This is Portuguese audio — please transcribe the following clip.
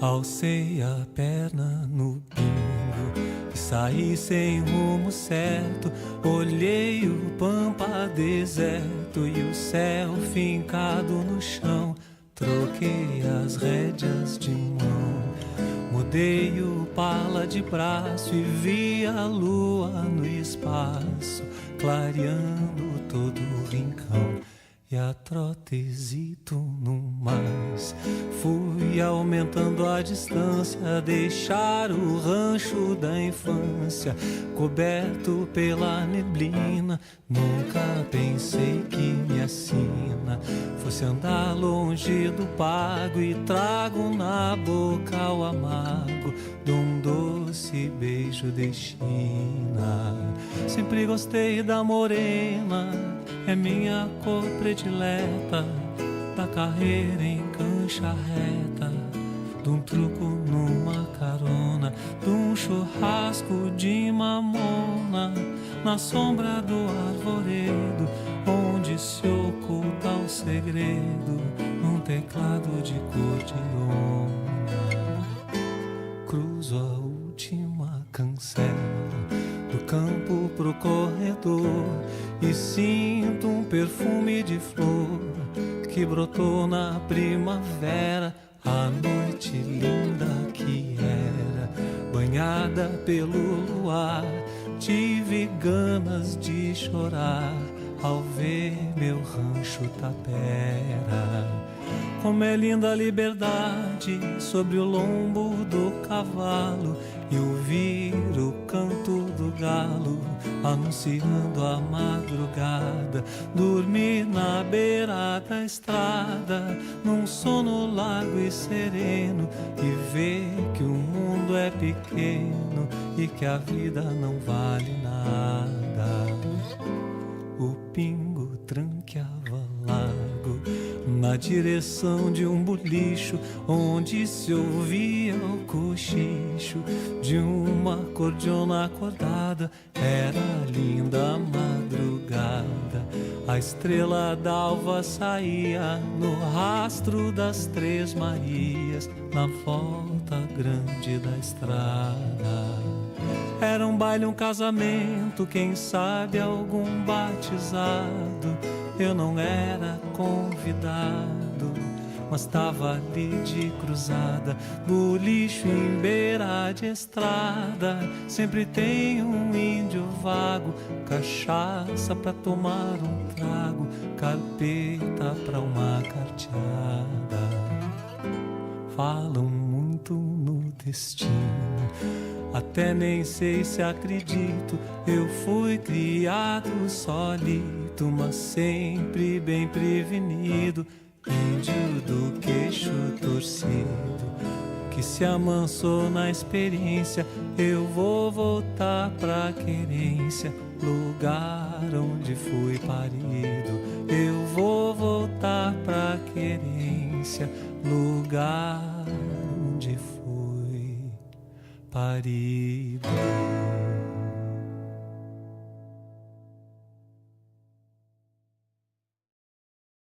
Alcei a perna no bingo e saí sem rumo certo. Olhei o pampa deserto e o céu fincado no chão. Troquei as rédeas de mão, mudei o pala de braço e vi a lua no espaço, clareando todo o rincão. E a trotezito no mais. Fui aumentando a distância, deixar o rancho da infância coberto pela neblina. Nunca pensei que minha sina fosse andar longe do pago e trago na boca o amargo de um doce beijo de China. Sempre gostei da morena, é minha cor predileta, da carreira em cancha reta, de um truco numa carona, de um churrasco de mamona, na sombra do arvoredo, onde se oculta o segredo, num teclado de cor-de-rosa. Cruzo a última cancela do campo pro corredor e sinto um perfume de flor que brotou na primavera. A noite linda que era, banhada pelo luar, tive ganas de chorar ao ver meu rancho tapera. Como é linda a liberdade sobre o lombo do cavalo e ouvir o canto do galo anunciando a madrugada. Dormir na beira da estrada num sono largo e sereno e ver que o mundo é pequeno e que a vida não vale nada. O pingo tranqueava largo na direção de um bolicho, onde se ouvia o cochicho de uma cordiona acordada. Era linda a madrugada, a estrela d'alva saía no rastro das Três Marias, na volta grande da estrada. Era um baile, um casamento, quem sabe algum batizado. Eu não era convidado, mas tava ali de cruzada, bolicho em beira de estrada. Sempre tem um índio vago, cachaça pra tomar um trago, carpeta pra uma carteada. Falam muito no destino, até nem sei se acredito. Eu fui criado solito, mas sempre bem prevenido. Índio do queixo torcido, que se amansou na experiência. Eu vou voltar pra querência, lugar onde fui parido. Eu vou voltar pra querência, lugar onde fui parido.